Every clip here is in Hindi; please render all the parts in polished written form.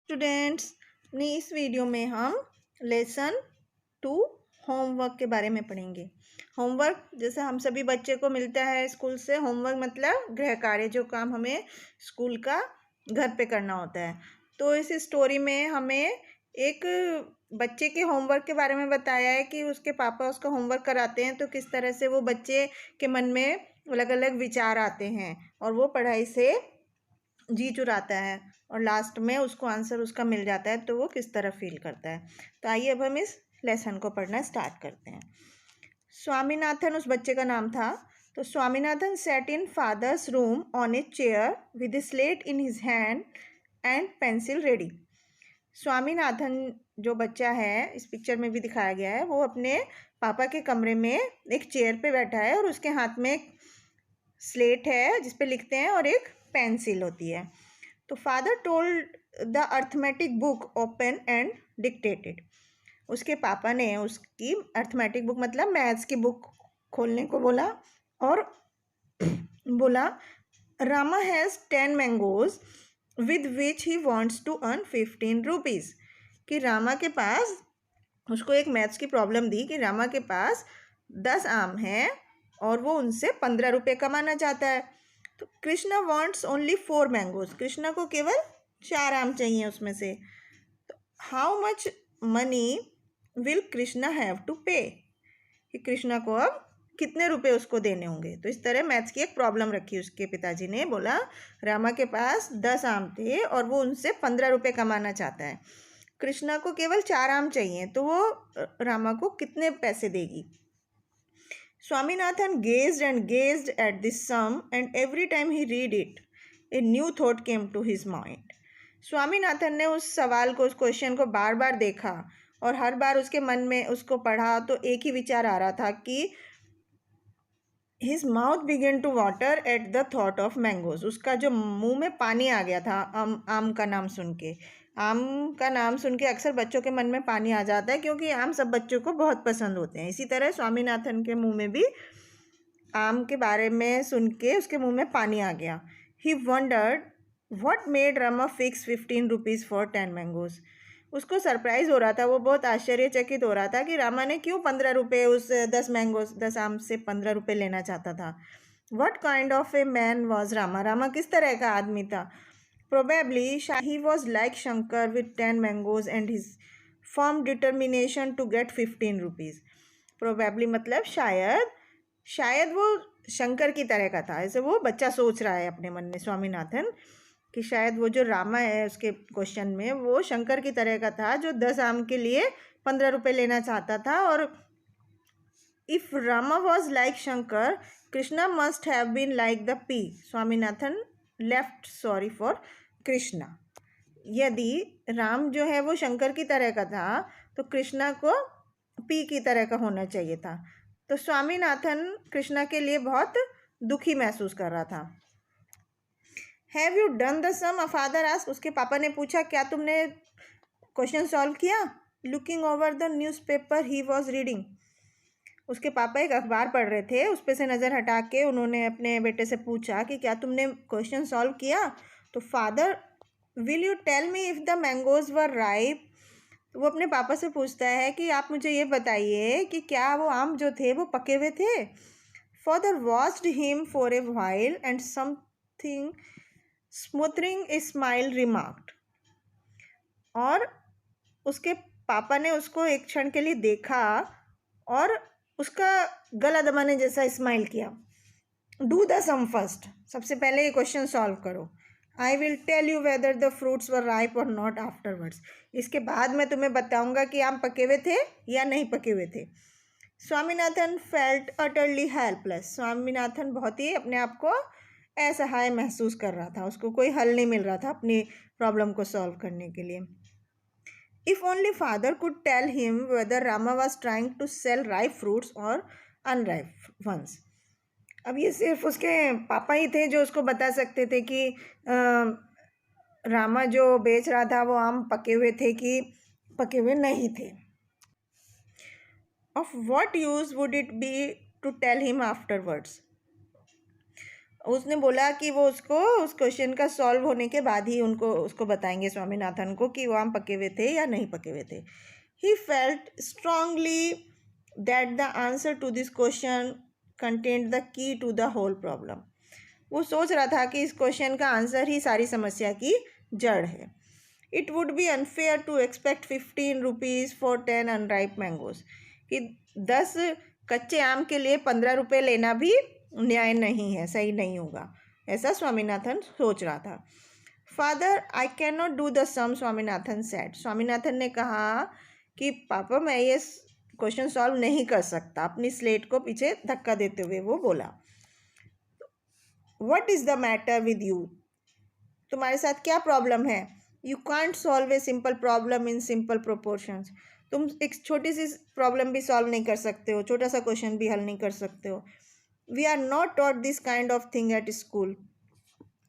स्टूडेंट्स, अपनी इस वीडियो में हम लेसन 2 होमवर्क के बारे में पढ़ेंगे। होमवर्क जैसे हम सभी बच्चे को मिलता है स्कूल से। होमवर्क मतलब गृह कार्य, जो काम हमें स्कूल का घर पे करना होता है। तो इस स्टोरी में हमें एक बच्चे के होमवर्क के बारे में बताया है कि उसके पापा उसका होमवर्क कराते हैं तो किस तरह से वो बच्चे के मन में अलग अलग विचार आते हैं और वो पढ़ाई से जी चुराता है और लास्ट में उसको आंसर उसका मिल जाता है तो वो किस तरह फील करता है। तो आइए अब हम इस लेसन को पढ़ना स्टार्ट करते हैं। स्वामीनाथन उस बच्चे का नाम था। तो Swaminathan sat in father's room on a chair with a slate in his hand and pencil ready. Swaminathan जो बच्चा है, इस पिक्चर में भी दिखाया गया है, वो अपने पापा के कमरे में एक चेयर पे बैठा है और उसके हाथ में एक स्लेट है जिस पे लिखते हैं और एक पेंसिल होती है। तो father told the arithmetic book open and dictated. उसके पापा ने उसकी अर्थमेटिक बुक मतलब मैथ्स की बुक खोलने को बोला और बोला, Rama has 10 mangoes with which he wants to earn 15 rupees. कि रामा के पास, उसको एक मैथ्स की प्रॉब्लम दी कि रामा के पास 10 आम हैं और वो उनसे 15 रुपये कमाना चाहता है। तो Krishna wants only 4 mangoes. Krishna को केवल 4 आम चाहिए उसमें से। तो how much money will Krishna have to pay. कि कृष्णा को अब कितने रुपए उसको देने होंगे। तो इस तरह मैथ्स की एक प्रॉब्लम रखी उसके पिताजी ने। बोला रामा के पास 10 आम थे और वो उनसे 15 रुपये कमाना चाहता है। कृष्णा को केवल 4 आम चाहिए तो वो रामा को कितने पैसे देगी। Swaminathan gazed at this sum, and every time he read it, a new thought came to his mind. Swaminathan ने उस सवाल को, उस क्वेश्चन को बार बार देखा और हर बार उसके मन में उसको पढ़ा तो एक ही विचार आ रहा था कि his mouth began to water at the thought of mangoes. उसका जो मुंह में पानी आ गया था आम का नाम सुन के। आम का नाम सुन के अक्सर बच्चों के मन में पानी आ जाता है क्योंकि आम सब बच्चों को बहुत पसंद होते हैं। इसी तरह स्वामीनाथन के मुंह में भी आम के बारे में सुन के उसके मुंह में पानी आ गया। He wondered what made Rama fix 15 rupees for 10 mangoes. उसको सरप्राइज हो रहा था, वो बहुत आश्चर्यचकित हो रहा था कि रामा ने क्यों 15 रुपये उस 10 आम से 15 रुपये लेना चाहता था। What kind of a man was Rama. Rama किस तरह का आदमी था। Probably he was like Shankar with 10 mangoes and his firm determination to get 15 rupees. Probably मतलब शायद वो शंकर की तरह का था। ऐसे वो बच्चा सोच रहा है अपने मन में स्वामीनाथन कि शायद वो जो रामा है उसके क्वेश्चन में वो शंकर की तरह का था जो 10 आम के लिए 15 रुपये लेना चाहता था। और if Rama was like Shankar, Krishna must have been like the P. Swaminathan left sorry for Krishna. यदि राम जो है वो शंकर की तरह का था तो कृष्णा को पी की तरह का होना चाहिए था। तो स्वामीनाथन कृष्णा के लिए बहुत दुखी महसूस कर रहा था। Have you done the sum, father asked. उसके पापा ने पूछा, क्या तुमने क्वेश्चन सॉल्व किया। Looking over the newspaper he was reading. उसके पापा एक अखबार पढ़ रहे थे, उस पर से नज़र हटा के उन्होंने अपने बेटे से पूछा कि क्या तुमने क्वेश्चन सॉल्व किया। तो father, will you tell me if the mangoes were ripe. वो अपने पापा से पूछता है कि आप मुझे ये बताइए कि क्या वो आम जो थे वो पके हुए थे। Father watched him for a while and something smothering a smile remarked. और उसके पापा ने उसको एक क्षण के लिए देखा और उसका गला दबाने जैसा स्माइल किया। डू द सम फर्स्ट, सबसे पहले ये क्वेश्चन सॉल्व करो। I will tell you whether the fruits were ripe और नॉट आफ्टरवर्ड्स। इसके बाद मैं तुम्हें बताऊंगा कि आम पके हुए थे या नहीं पके हुए थे। Swaminathan felt utterly helpless. Swaminathan बहुत ही अपने आप को असहाय महसूस कर रहा था। उसको कोई हल नहीं मिल रहा था अपनी प्रॉब्लम को सॉल्व करने के लिए। If only father could tell him whether Rama was trying to sell ripe fruits और अनराइप वंस। अब ये सिर्फ उसके पापा ही थे जो उसको बता सकते थे कि रामा जो बेच रहा था वो आम पके हुए थे कि पके हुए नहीं थे। Of what use would it be to tell him afterwards. उसने बोला कि वो उसको उस क्वेश्चन का सॉल्व होने के बाद ही उसको बताएंगे स्वामीनाथन को कि वो आम पके हुए थे या नहीं पके हुए थे. He felt strongly that the answer to this question contained the key to the whole problem. वो सोच रहा था कि इस क्वेश्चन का आंसर ही सारी समस्या की जड़ है. It would be unfair to expect 15 rupees for 10 unripe mangoes. कि 10 कच्चे आम के लिए 15 रुपये लेना भी न्याय नहीं है, सही नहीं होगा, ऐसा स्वामीनाथन सोच रहा था. Father I can not do the sum, Swaminathan said. Swaminathan ने कहा कि पापा मैं ये क्वेश्चन सॉल्व नहीं कर सकता. अपनी स्लेट को पीछे धक्का देते हुए वो बोला. What is the matter with you, तुम्हारे साथ क्या प्रॉब्लम है. You can't solve a simple problem in simple proportions. तुम एक छोटी सी प्रॉब्लम भी सॉल्व नहीं कर सकते हो, छोटा सा क्वेश्चन भी हल नहीं कर सकते हो. We are not taught this kind of thing at school.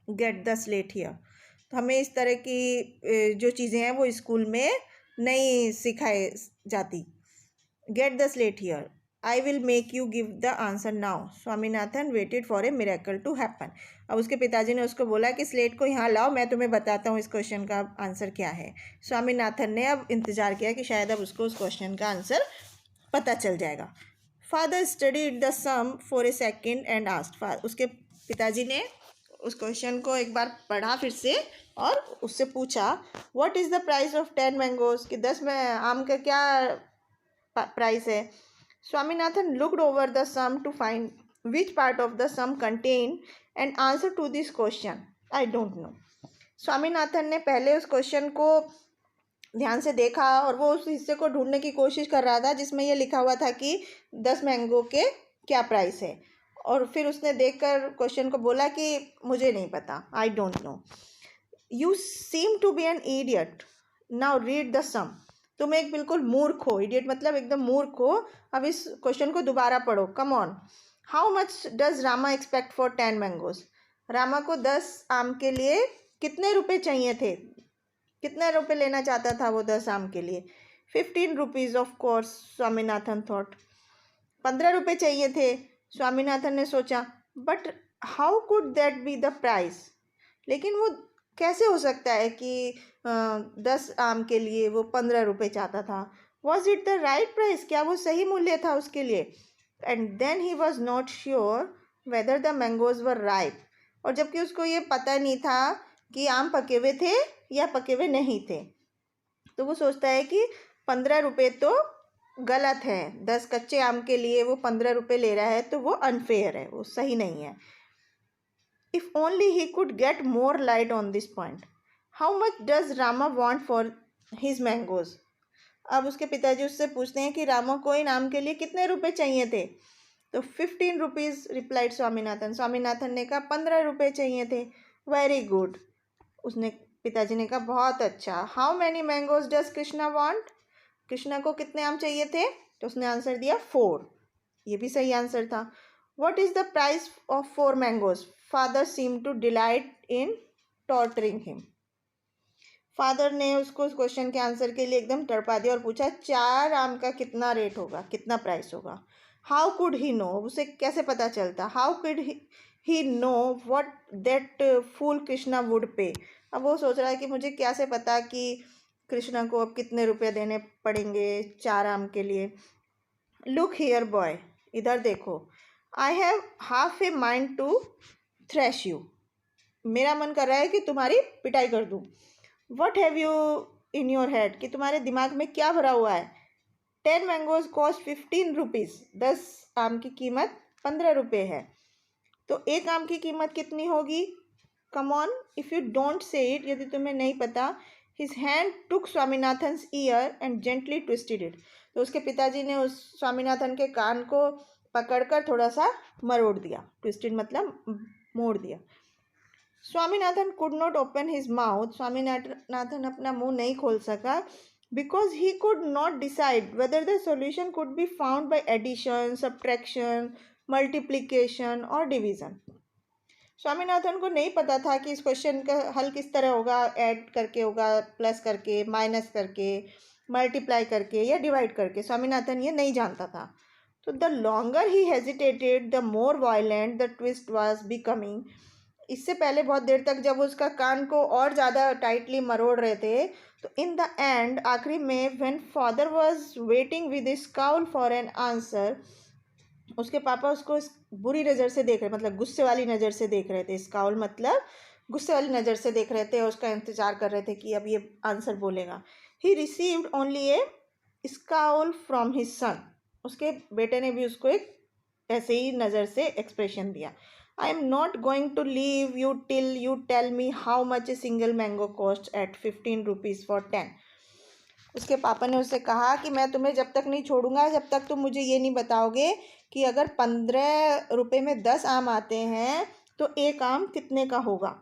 Get the slate here. तो हमें इस तरह की जो चीज़ें हैं वो स्कूल में नहीं सिखाई जाती. Get the slate here. I will make you give the answer now. Swaminathan waited for a miracle to happen. अब उसके पिताजी ने उसको बोला कि स्लेट को यहाँ लाओ, मैं तुम्हें बताता हूँ इस क्वेश्चन का आंसर क्या है. स्वामीनाथन ने अब इंतज़ार किया कि शायद अब उसको उस क्वेश्चन का आंसर पता चल जाएगा. Father studied the sum for a second and asked. उसके पिताजी ने उस क्वेश्चन को एक बार पढ़ा फिर से और उससे पूछा what is the price of 10 mangoes. कि 10 में आम का क्या प्राइस है. Swaminathan looked over the sum to find which part of the sum contain and answer to this question. I don't know. Swaminathan ने पहले उस क्वेश्चन को ध्यान से देखा और वो उस हिस्से को ढूंढने की कोशिश कर रहा था जिसमें ये लिखा हुआ था कि 10 मैंगो के क्या प्राइस है. और फिर उसने देखकर क्वेश्चन को बोला कि मुझे नहीं पता, I don't know. You seem to be an idiot. Now read the sum. तुम एक बिल्कुल मूर्ख हो. इडियट मतलब एकदम मूर्ख हो. अब इस क्वेश्चन को दोबारा पढ़ो. Come on. How much does Rama expect for 10 mangoes. Rama को 10 आम के लिए कितने रुपए चाहिए थे, कितने रुपए लेना चाहता था वो 10 आम के लिए. 15 rupees of course, Swaminathan thought. 15 रुपये चाहिए थे. स्वामीनाथन ने सोचा but how could that be the price. लेकिन वो कैसे हो सकता है कि 10 आम के लिए वो 15 रुपये चाहता था. Was it the right price. क्या वो सही मूल्य था उसके लिए. And then he was not sure whether the mangoes were ripe. और जबकि उसको ये पता नहीं था कि आम पके हुए थे या पके हुए नहीं थे. तो वो सोचता है कि 15 रुपये तो गलत है. 10 कच्चे आम के लिए वो 15 रुपये ले रहा है तो वो अनफेयर है, वो सही नहीं है. If only he could get more light on this point. How much does Rama want for his mangoes? अब उसके पिताजी उससे पूछते हैं कि रामा को इन आम के लिए कितने रुपए चाहिए थे. तो 15 रुपीज़ रिप्लाइड स्वामीनाथन. स्वामीनाथन ने कहा 15 रुपये चाहिए थे. Very good. उसने पिताजी ने कहा बहुत अच्छा. How many mangoes does Krishna want. Krishna को कितने आम चाहिए थे. तो उसने आंसर दिया 4. ये भी सही आंसर था. What is the price of 4 mangoes. Father seem to delight in torturing him. Father ने उसको उस क्वेश्चन के आंसर के लिए एकदम तड़पा दिया और पूछा 4 आम का कितना रेट होगा, कितना प्राइस होगा. How could he know. उसे कैसे पता चलता. How could he know what that fool Krishna would pay. अब वो सोच रहा है कि मुझे कैसे पता कि कृष्णा को अब कितने रुपये देने पड़ेंगे 4 आम के लिए. Look here boy. इधर देखो. I have half a mind to thrash you. मेरा मन कर रहा है कि तुम्हारी पिटाई कर दूँ. What have you in your head. कि तुम्हारे दिमाग में क्या भरा हुआ है. 10 मैंगोज कॉस्ट 15 रुपीज़. 10 आम की कीमत 15 रुपये है. तो एक आम की कीमत कितनी होगी. Come on. If you don't say it. यदि तुम्हें नहीं पता. His hand took Swaminathan's ear and gently twisted it. तो उसके पिताजी ने उस स्वामीनाथन के कान को पकड़कर थोड़ा सा मरोड़ दिया. ट्विस्टेड मतलब मोड़ दिया. Swaminathan could not open his mouth. Swaminathan अपना मुंह नहीं खोल सका because he could not decide whether the solution could be found by addition, subtraction, multiplication और डिवीज़न. स्वामीनाथन को नहीं पता था कि इस क्वेश्चन का हल किस तरह होगा. ऐड करके होगा, प्लस करके, माइनस करके, मल्टीप्लाई करके या डिवाइड करके. स्वामीनाथन ये नहीं जानता था. तो the longer he hesitated the more violent the twist was becoming. इससे पहले बहुत देर तक जब उसका कान को और ज़्यादा टाइटली मरोड़ रहे थे, तो इन द एंड आखिरी में when father was waiting with scowl for an answer, उसके पापा उसको इस बुरी नज़र से देख रहे, मतलब गुस्से वाली नज़र से देख रहे थे। स्काउल मतलब गुस्से वाली नज़र से देख रहे थे और उसका इंतज़ार कर रहे थे कि अब ये आंसर बोलेगा। He received only A scowl from his son. उसके बेटे ने भी उसको एक ऐसे ही नज़र से एक्सप्रेशन दिया। I am not going to leave you till you tell me how much a single mango cost at 15 rupees for 10। उसके पापा ने उससे कहा कि मैं तुम्हें जब तक नहीं छोड़ूंगा जब तक तुम मुझे ये नहीं बताओगे कि अगर 15 रुपये में 10 आम आते हैं तो एक आम कितने का होगा।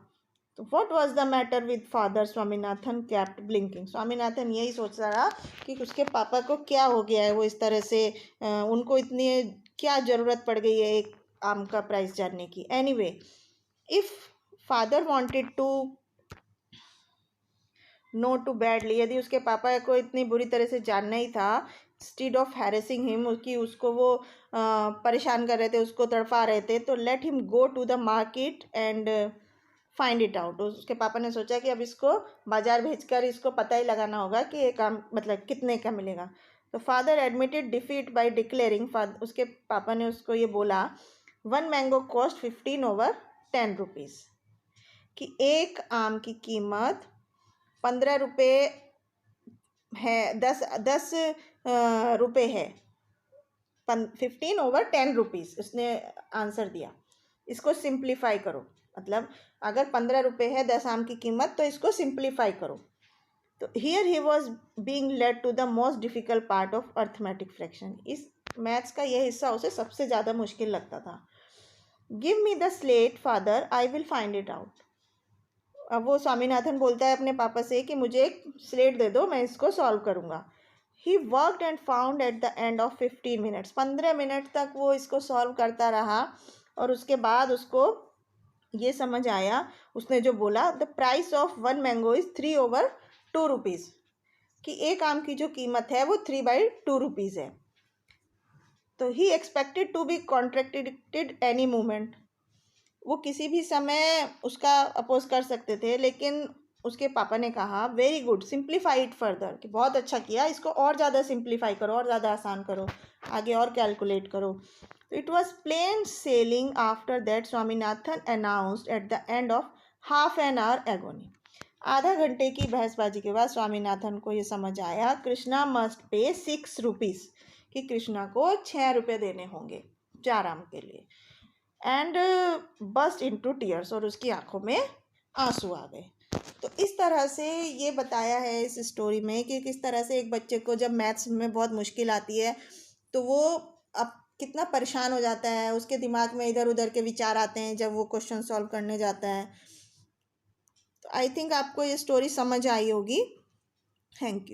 तो what was the matter with father? Swaminathan kept blinking. Swaminathan यही सोच रहा कि उसके पापा को क्या हो गया है, वो इस तरह से उनको इतनी क्या ज़रूरत पड़ गई है एक आम का प्राइस जानने की। Anyway, if father wanted to know too badly, यदि उसके पापा को इतनी बुरी तरह से जानना ही था, इंस्टीड ऑफ हैरेसिंग हिम, उसकी उसको वो परेशान कर रहे थे, उसको तड़पा रहे थे, तो let him go to the market and find it out. उसके पापा ने सोचा कि अब इसको बाजार भेजकर इसको पता ही लगाना होगा कि ये काम मतलब कितने का मिलेगा। तो father admitted defeat by declaring, उसके पापा ने उसको ये बोला, 1 मैंगो कॉस्ट 15 ओवर 10 रुपीज़, कि एक आम की कीमत 15 रुपये है, 10 रुपये है, 15 ओवर 10 रुपीज़ उसने आंसर दिया। इसको सिंप्लीफाई करो, मतलब अगर 15 रुपये है 10 आम की कीमत तो इसको सिंप्लीफाई करो। तो here he was being led to the most difficult part of arithmetic fraction. इस मैथ्स का यह हिस्सा उसे सबसे ज़्यादा मुश्किल लगता था। Give me the slate father, I will find it out. अब वो स्वामीनाथन बोलता है अपने पापा से कि मुझे एक स्लेट दे दो, मैं इसको सॉल्व करूँगा। He worked and found at the end of 15 minutes. 15 minute तक वो इसको सॉल्व करता रहा और उसके बाद उसको ये समझ आया, उसने जो बोला, the price of 1 mango is 3 over 2 rupees, कि एक आम की जो कीमत है वो 3/2 रुपीज़ है। तो he expected to be contracted any moment, वो किसी भी समय उसका अपोज कर सकते थे, लेकिन उसके पापा ने कहा, very good, simplify it further, कि बहुत अच्छा किया, इसको और ज़्यादा सिंप्लीफाई करो, और ज़्यादा आसान करो, आगे और कैलकुलेट करो। It was plain sailing after that, Swaminathan announced at the end of half an hour agony. आधा घंटे की बहसबाजी के बाद स्वामीनाथन को ये समझ आया, कृष्णा मस्ट पे 6 रुपीज़, कि कृष्णा को 6 रुपये देने होंगे 4 आम के लिए। एंड बस्ट इनटू टीयर्स, और उसकी आंखों में आंसू आ गए। तो इस तरह से ये बताया है इस स्टोरी में कि किस तरह से एक बच्चे को जब मैथ्स में बहुत मुश्किल आती है तो वो अब कितना परेशान हो जाता है, उसके दिमाग में इधर उधर के विचार आते हैं जब वो क्वेश्चन सॉल्व करने जाता है। तो आई थिंक आपको ये स्टोरी समझ आई होगी। Thank you.